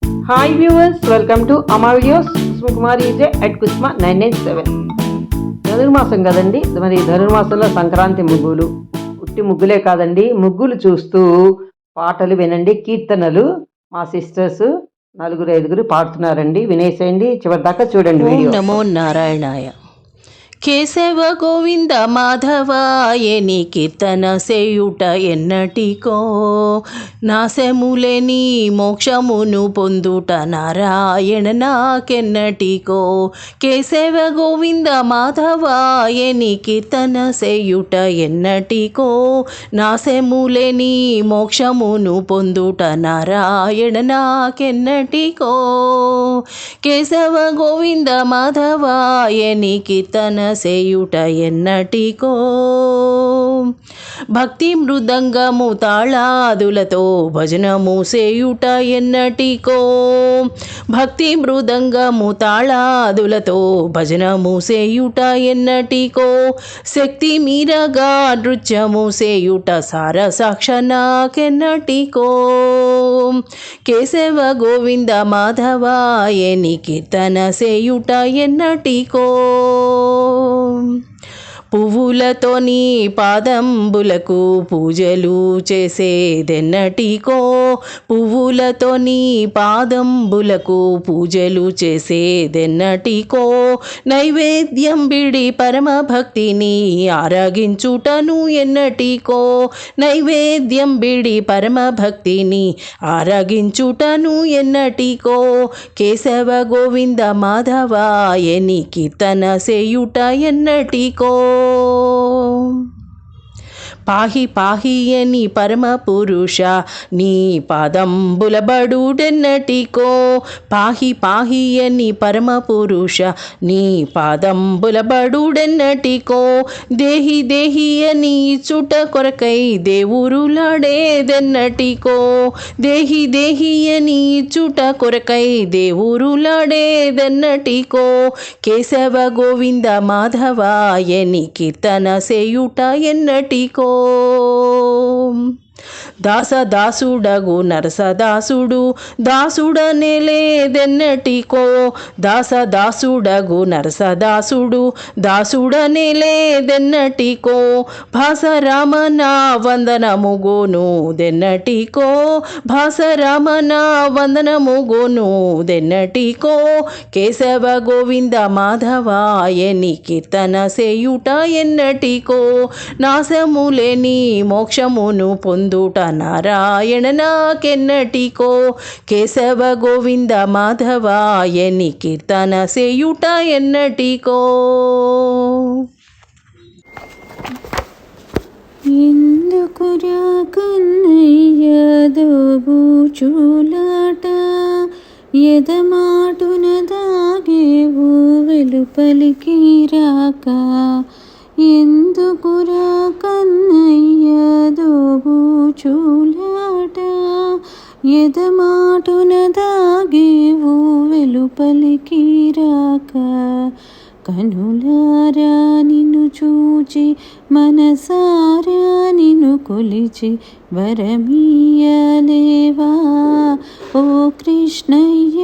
Hi viewers, welcome to అమా videos. Kumar ఈజే అట్ కుస్మా 997. ధనుర్మాసం కదండి, మరి ధనుర్మాసంలో సంక్రాంతి ముగ్గులు, ఉట్టి ముగ్గులే కాదండి, ముగ్గులు చూస్తూ పాటలు వినండి. కీర్తనలు మా సిస్టర్స్ 4-5 పాడుతున్నారండి, వినేసేయండి. చివరి దాకా చూడండి వీడియో. నమో నారాయణాయ. కేశవ గోవింద మాధవాయని కీర్తన సేయుట ఎన్నటికో, నాశములేని మోక్షమును పొందుట నారాయణ నాకెన్నటికో. కేశవ గోవింద మాధవాయని కీర్తన సేయుట ఎన్నటికో, నాశములేని మోక్షమును పొందుట నారాయణ నాకెన్నటికో. కేశవ గోవింద మాధవాయని కీర్తన సేయుట ఎన్నటికో. భక్తి మృదంగము తాళాదులతో భజనము సేయుట ఎన్నటికో. భక్తి మృదంగము తాళాదులతో భజనము సేయుట ఎన్నటికో. శక్తి మీరగా నృత్యము సేయుట సారసాక్ష నాకెన్నటికో. కేశవ గోవింద మాధవాయని కీర్తన సేయుట ఎన్నటికో. పువ్వులతోని పాదంబులకు పూజలు చేసేదెన్నటికో. పువ్వులతోని పాదంబులకు పూజలు చేసేదెన్నటికో. నైవేద్యం బిడి పరమభక్తిని ఆరగించుటను ఎన్నటికో. నైవేద్యం బిడి పరమభక్తిని ఆరగించుటను ఎన్నటికో. కేశవ గోవింద మాధవాయని కీర్తన సేయుట ఎన్నటికో. పాహి పాహి అని పరమ పురుష నీ పాదంబుల బడుడెన్నటికో. పాహి పాహి అని పరమ పురుష నీ పాదంబుల బడుడెన్నటికో. దేహి దేహి అని చుట కొరకై దేవురులాడేదెన్నటికో. దేహి దేహి అని చుట కొరకై దేవురులాడేదెన్నటికో. కేశవ గోవింద మాధవాయని కీర్తన సేయుట ఎన్నటికో. దాసదాసుడగు నరసదాసుడు దాసుడనేలేదెన్నటికో. దాసదాసుడగు నరసదాసుడు దాసుడనేలేదెన్నటికో. భాసరామన వందనముగోను దెన్నటికో. భాసరామన వందనముగోను దెన్నటికో. కేశవ గోవింద మాధవాయని కీర్తన సేయుట ఎన్నటికో. నాశములేని మోక్షమును పొందుట నారాయణ నాకెన్నటికో. కేశవ గోవింద మాధవాయని కీర్తన సేయుట ఎన్నటికో. ఎందుకురా కన్నయ్య దోబూచులాట, ఎదమాటున దాగేవు వెలుపలికి రాక. ఎందుకురా కన్నయ్య దోబూచులాట, ఎదమాటున దాగేవు వెలుపలికి రాక. కనులారా నిన్ను చూచి మనసారా నిన్ను కొలిచి వరమీయలేవా ఓ కృష్ణయ్య.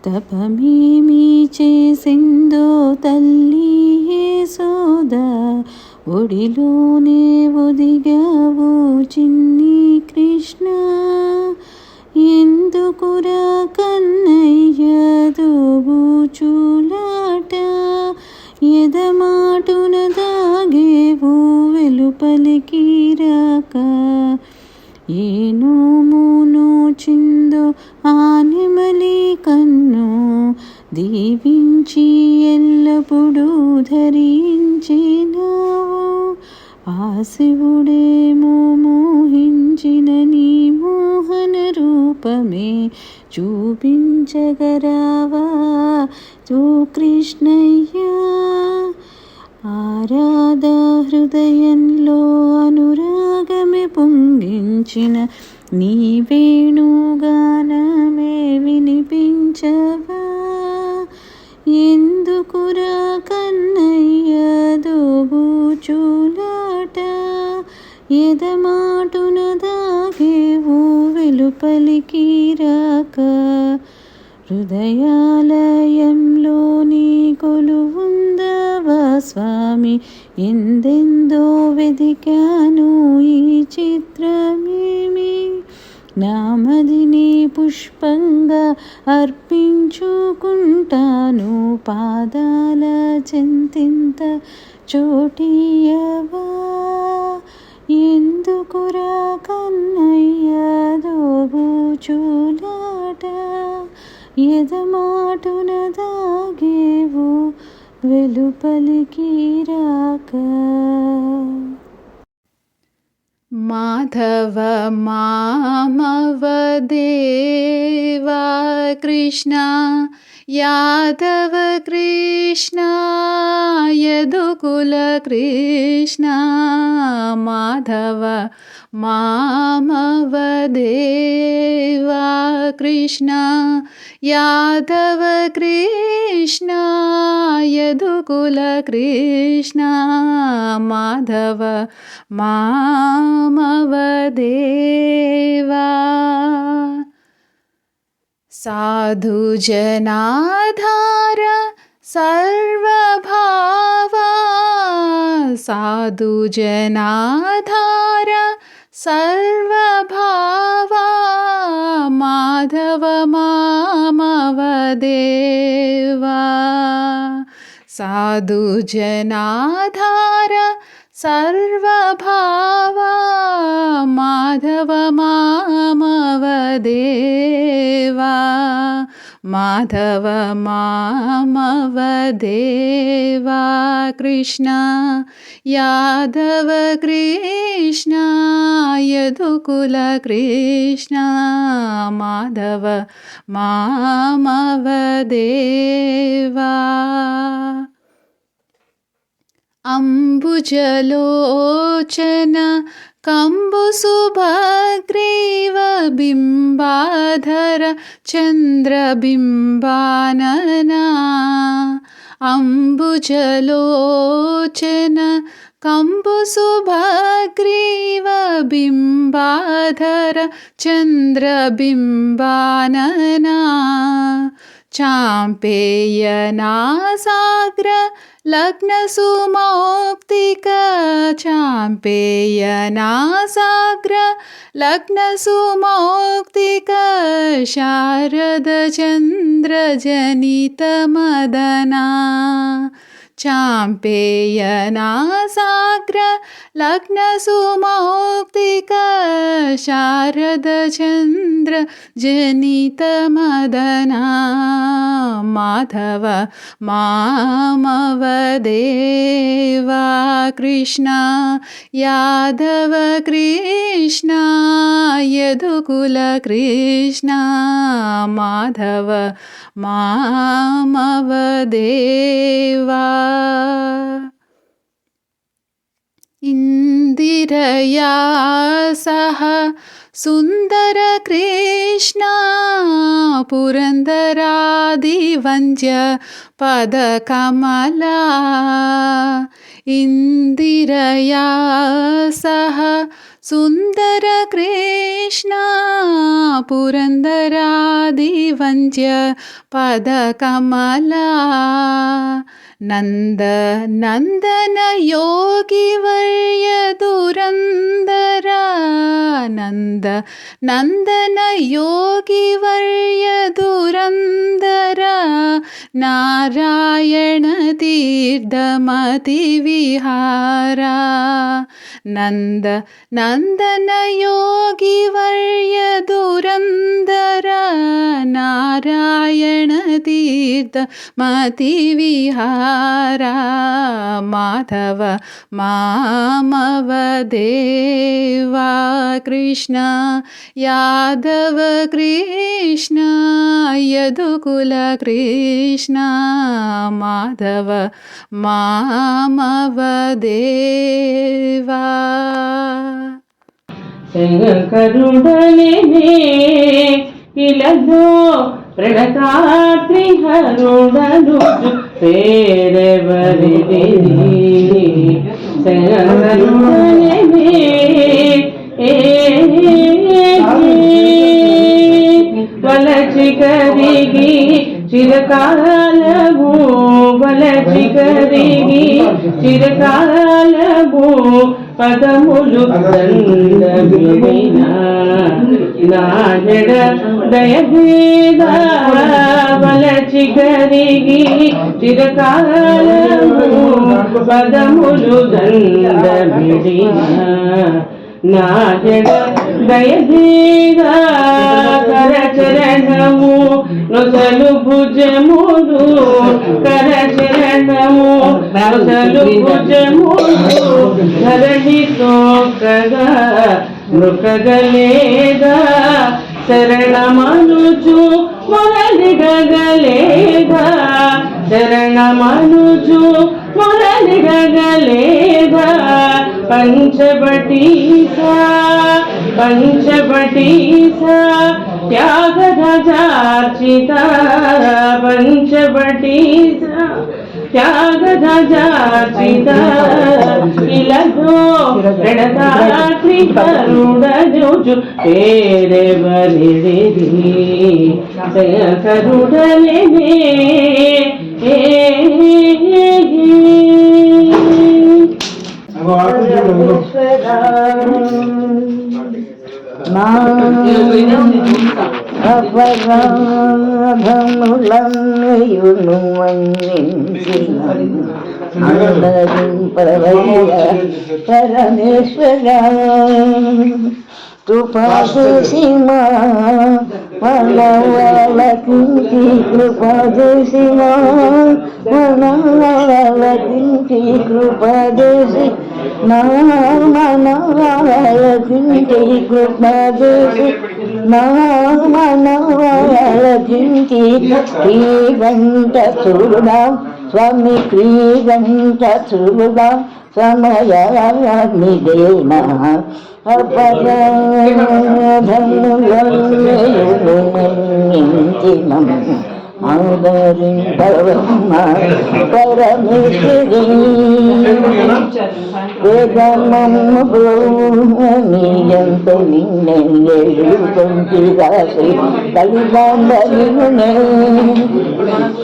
తపమేమి చేసిందో తల్లి యశోద, ఒడిలోనే ఒదిగావు చిన్ని కృష్ణ. ఎందుకురా కన్నయ్య దోబూచులాట, ఎదమాటున దాగేవు వెలుపలికి రాక. ఏ నోమును చిందో ఆ నెమలి కన్ను దీవించి ఎల్లప్పుడూ ధరించినావు. ఆ శివుడేమో మోహించిన నీ మోహన రూపమే చూపించగరావా ఓ కృష్ణయ్య. ఆరాధ హృదయంలో అనురాగమే పొంగించిన నీ వేణుగానమే వినిపించవా. ఎందుకురా కన్నయ్య దోబూచులాట, ఎదమాటున దాగేవు వెలుపలికి రా. హృదయాలయంలో నీ కొలువుందవా స్వామి, ఎందెందో వెదికాను ఈ చిత్రమేమి, నామదిని పుష్పంగా అర్పించుకుంటాను, పాదాల చెంతింత చోటియవా, ఎందుకురా కన్నయ్య దోబుచులాట, ఎదమాటున దాగేవు వెలుపలికి రాక. మాధవ మామవ దేవా కృష్ణ, యాదవ కృష్ణ, యదుకుల కృష్ణ, మాధవ మామవ దేవా కృష్ణ, యాదవ కృష్ణ, యదుకుల కృష్ణ, మాధవ మామవ దేవా. సాధు జనాధార సర్వభావా, సాధు జనాధార సర్వభావా, మాధవ మామవ దేవా. సాధు జనాధార సర్వభావా, మాధవ మామవ దేవా, మాధవ మామవ దేవా కృష్ణ, యాదవ కృష్ణ, యదుకుల కృష్ణ, మాధవ మామవ దేవా. అంబుజలోచన కంబు సుభగ్రీవ బింబాధర చంద్రబింబాననా, అంబుజలోచన కంబు సుభగ్రీవ బింబాధర చంద్రబింబాననా, చాంపేయనా సాగ్ర లగ్న సుమౌక్తిక, చాంపేయనా సాగ్ర లగ్న సుమౌక్తిక, శారద చంద్ర జనిత మదనా, చాంపేయనా సాగ్ర లగ్న సుమౌక్తిక, శారద చంద్ర జనిత మదనా, మాధవ మామవ దేవా కృష్ణ, యాదవ కృష్ణ, యదుకుల కృష్ణ, మాధవ మామవ దేవా. ఇందిరయా సహ సుందర కృష్ణ, పురందరాది వంద్య పద కమలా, ఇందిరయా సహ సుందర కృష్ణ, పురందరాది వంద్య పద కమలా, నంద నందన యోగి వర్య దురందర, నంద నందన యోగి వర్య దురందర, నారాయణ తీర్థమతి విహారా, నంద నందన యోగి వర్య దురందర, నారాయణ తీర్థమతి విహారా, మాధవ మామవ దేవా కృష్ణ, యాదవ కృష్ణ, యదుకుల కృష్ణ, మాధవ మామవ దేవా. శంకరుడనే ఇలదో ప్రణతాత్రి హరుడను పేరెవరిది, శంకరుడనే వలచి కరిగి చిరకాలము వలచి కరిగి చిరకాలము పదములు దండమిన నాజడ దయభేద వలచి కరిగి చిరకాలము పదములు దండమిన నాజడ దయభేద కరచరణము నొసలు భుజములు కరచరణము నొసలు భుజములు ధరణి తోకగా మృకగలేదా శరణమనుచు మొరలిగలేదా శరణమనుచు మొరలిగలేదా పంచబటీసా పంచబటీసా త్యాగదజార్చిత పంచబటీసా త్యాగదజార్చిత ఇలదో ఎడతాత్రి కరుడజుజు పేరే బలిడి కరుడలే అపరాధములన్నయును మన్నించిన అందరింపవయ్య పరమేశ్వర కృపాదూషిమా మనవలకించి కృపాదూషిమా మనవలకించి కృపాదూషి నా మనవలకించి కృపాదూషి నా మనవలకించి శ్రీగంట చూడా స్వామి శ్రీగంట చూడా సమయానిదేనా అపరాధములన్నించినం ఆదరింపవమ్మ పరమేశ్వరీ వేదమమ్మ బ్రహ్మనీయంతో నిన్నెల్లుకొంటి రాసి కలిగాంబలినే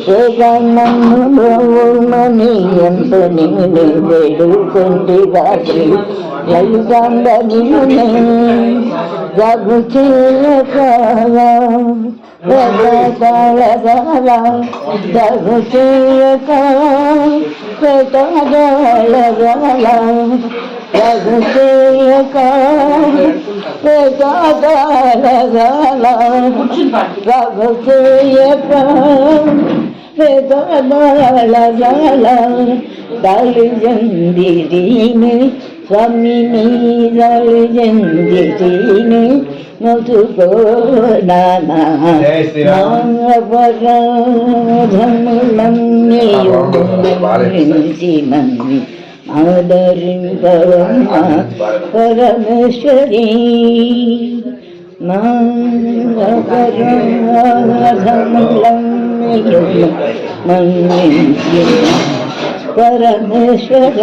వేదమమ్మ బ్రహ్మనీయంతో నిన్నెల్లుకొంటి రాసి కలిగాంబలినే జగు చేయకాలా జగు చేయకాలా జగు చేయకా జగు చేయకా దళిజందిని స్వామిని దళిజందిని నొతుకో నాపరాధములన్నీయుంచి ఆదరింపవమ్మ పరమేశ్వరీ నాపరాధములన్నీయుంచి పరమేశ్వర.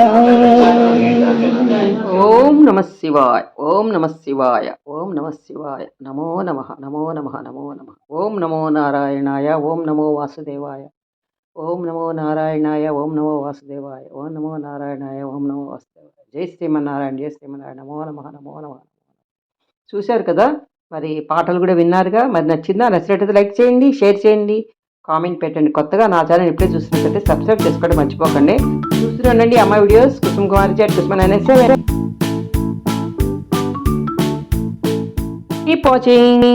ఓం నమ శివాయ ఓం నమ శివాయ ఓం నమ శివాయ నమో నమ నమో నమ నమో నమ ఓం నమో నారాయణాయ ఓం నమో వాసుదేవాయ ఓం నమో నారాయణాయ ఓం నమో వాసుదేవాయ ఓం నమో నారాయణాయ ఓం నమో వాసుదేవాయ. జై శ్రీమన్నారాయణ జై శ్రీమన్నారాయణ నమో నమ నమో నమ. చూశారు కదా, మరి పాటలు కూడా విన్నారుగా. మరి నచ్చిందా? నచ్చినట్టయితే లైక్ చేయండి, షేర్ చేయండి, కామెంట్ పెట్టండి. కొత్తగా నా ఛానల్ ఇప్పుడే చూసినట్లయితే సబ్స్క్రైబ్ చేసుకోవడం మర్చిపోకండి. చూస్తూనే ఉండండి అమ్మ వీడియోస్. కుసుమ్ కుమారి @kusma997. Keep watching.